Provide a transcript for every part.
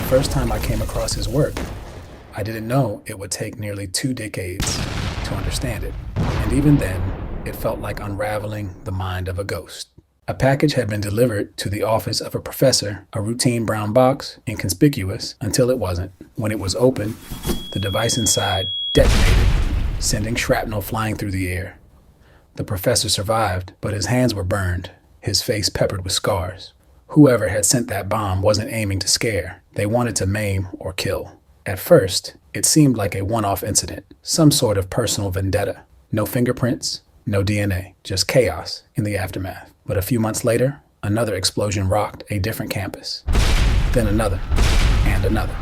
first time I came across his work, I didn't know it would take nearly 2 decades to understand it. And even then, it felt like unraveling the mind of a ghost. A package had been delivered to the office of a professor, a routine brown box, inconspicuous until it wasn't. When it was opened, the device inside detonated, sending shrapnel flying through the air. The professor survived, but his hands were burned, his face peppered with scars. Whoever had sent that bomb wasn't aiming to scare. They wanted to maim or kill. At first, it seemed like a one-off incident, some sort of personal vendetta. No fingerprints, no DNA, just chaos in the aftermath. But a few months later, another explosion rocked a different campus. Then another, and another.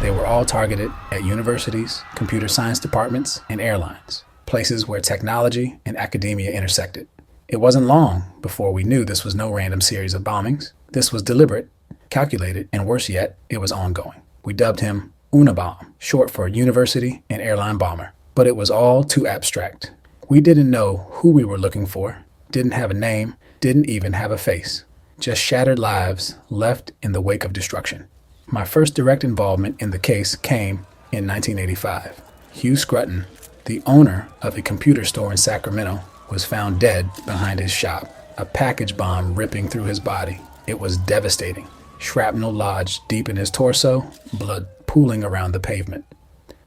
They were all targeted at universities, computer science departments, and airlines, places where technology and academia intersected. It wasn't long before we knew this was no random series of bombings. This was deliberate, calculated, and worse yet, it was ongoing. We dubbed him Unabomb, short for University and Airline Bomber. But it was all too abstract. We didn't know who we were looking for, didn't have a name, didn't even have a face. Just shattered lives left in the wake of destruction. My first direct involvement in the case came in 1985. Hugh Scruton, the owner of a computer store in Sacramento, was found dead behind his shop, a package bomb ripping through his body. It was devastating. Shrapnel lodged deep in his torso, blood pooling around the pavement.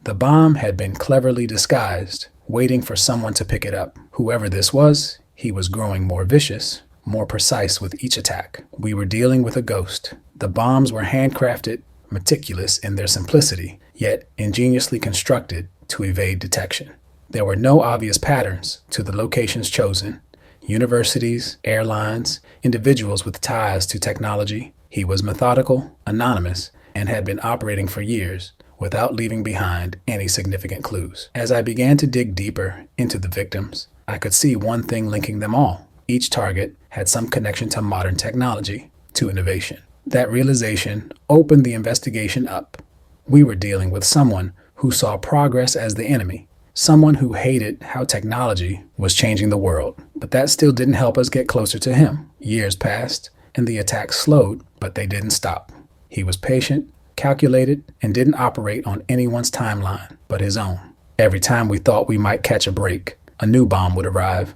The bomb had been cleverly disguised, waiting for someone to pick it up. Whoever this was, he was growing more vicious, more precise with each attack. We were dealing with a ghost. The bombs were handcrafted, meticulous in their simplicity, yet ingeniously constructed to evade detection. There were no obvious patterns to the locations chosen. Universities, airlines, individuals with ties to technology. He was methodical, anonymous, and had been operating for years without leaving behind any significant clues. As I began to dig deeper into the victims, I could see one thing linking them all. Each target had some connection to modern technology, to innovation. That realization opened the investigation up. We were dealing with someone who saw progress as the enemy, someone who hated how technology was changing the world. But that still didn't help us get closer to him. Years passed, and the attacks slowed, but they didn't stop. He was patient, calculated, and didn't operate on anyone's timeline but his own. Every time we thought we might catch a break, a new bomb would arrive,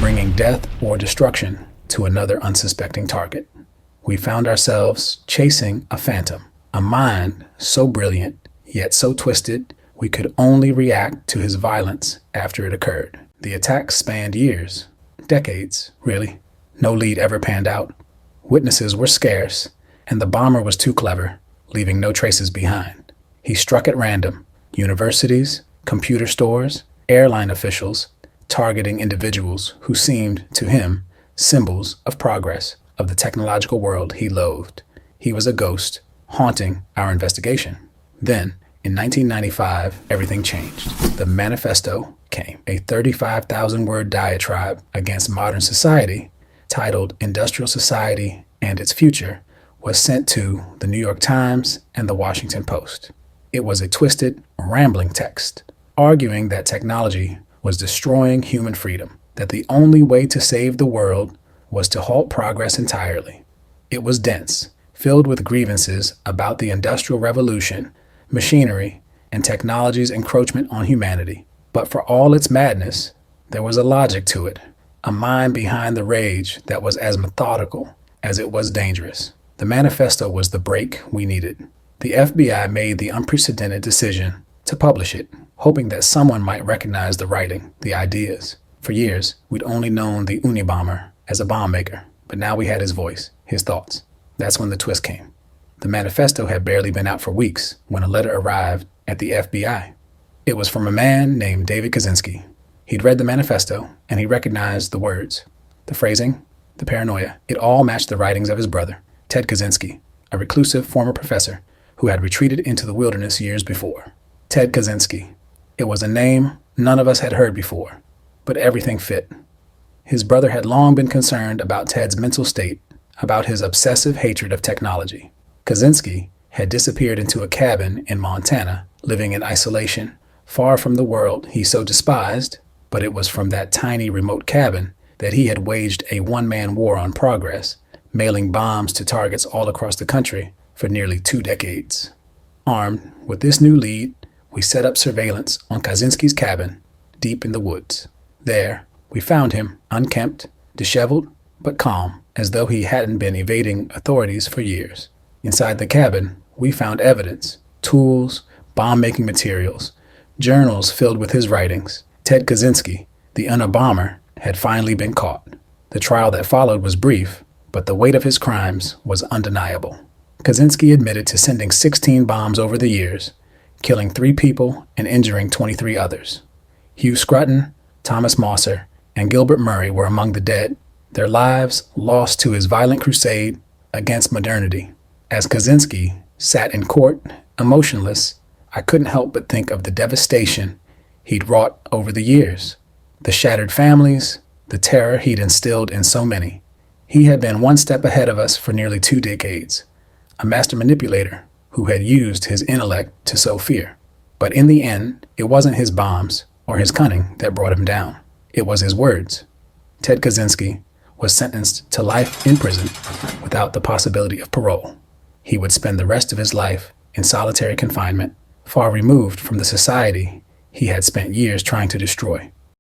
bringing death or destruction to another unsuspecting target. We found ourselves chasing a phantom, a mind so brilliant, yet so twisted, we could only react to his violence after it occurred. The attacks spanned years, decades, really. No lead ever panned out. Witnesses were scarce, and the bomber was too clever, leaving no traces behind. He struck at random, universities, computer stores, airline officials, targeting individuals who seemed, to him, symbols of progress, of the technological world he loathed. He was a ghost, haunting our investigation. Then, in 1995, everything changed. The manifesto came, a 35,000-word diatribe against modern society, titled Industrial Society and Its Future, was sent to the New York Times and the Washington Post. It was a twisted, rambling text, arguing that technology was destroying human freedom, that the only way to save the world was to halt progress entirely. It was dense, filled with grievances about the Industrial Revolution, machinery, and technology's encroachment on humanity. But for all its madness, there was a logic to it, a mind behind the rage that was as methodical as it was dangerous. The manifesto was the break we needed. The FBI made the unprecedented decision to publish it, hoping that someone might recognize the writing, the ideas. For years, we'd only known the Unabomber as a bomb maker, but now we had his voice, his thoughts. That's when the twist came. The manifesto had barely been out for weeks when a letter arrived at the FBI. It was from a man named David Kaczynski. He'd read the manifesto, and he recognized the words, the phrasing, the paranoia. It all matched the writings of his brother, Ted Kaczynski, a reclusive former professor who had retreated into the wilderness years before. Ted Kaczynski. It was a name none of us had heard before, but everything fit. His brother had long been concerned about Ted's mental state, about his obsessive hatred of technology. Kaczynski had disappeared into a cabin in Montana, living in isolation, far from the world he so despised, but it was from that tiny remote cabin that he had waged a one-man war on progress, mailing bombs to targets all across the country, for nearly 2 decades. Armed with this new lead, we set up surveillance on Kaczynski's cabin, deep in the woods. There, we found him, unkempt, disheveled, but calm, as though he hadn't been evading authorities for years. Inside the cabin, we found evidence, tools, bomb-making materials, journals filled with his writings. Ted Kaczynski, the Unabomber, had finally been caught. The trial that followed was brief, but the weight of his crimes was undeniable. Kaczynski admitted to sending 16 bombs over the years, killing 3 people and injuring 23 others. Hugh Scruton, Thomas Mosser, and Gilbert Murray were among the dead, their lives lost to his violent crusade against modernity. As Kaczynski sat in court, emotionless, I couldn't help but think of the devastation he'd wrought over the years, the shattered families, the terror he'd instilled in so many. He had been one step ahead of us for nearly 2 decades, a master manipulator who had used his intellect to sow fear. But in the end, it wasn't his bombs or his cunning that brought him down. It was his words. Ted Kaczynski was sentenced to life in prison without the possibility of parole. He would spend the rest of his life in solitary confinement, far removed from the society he had spent years trying to destroy.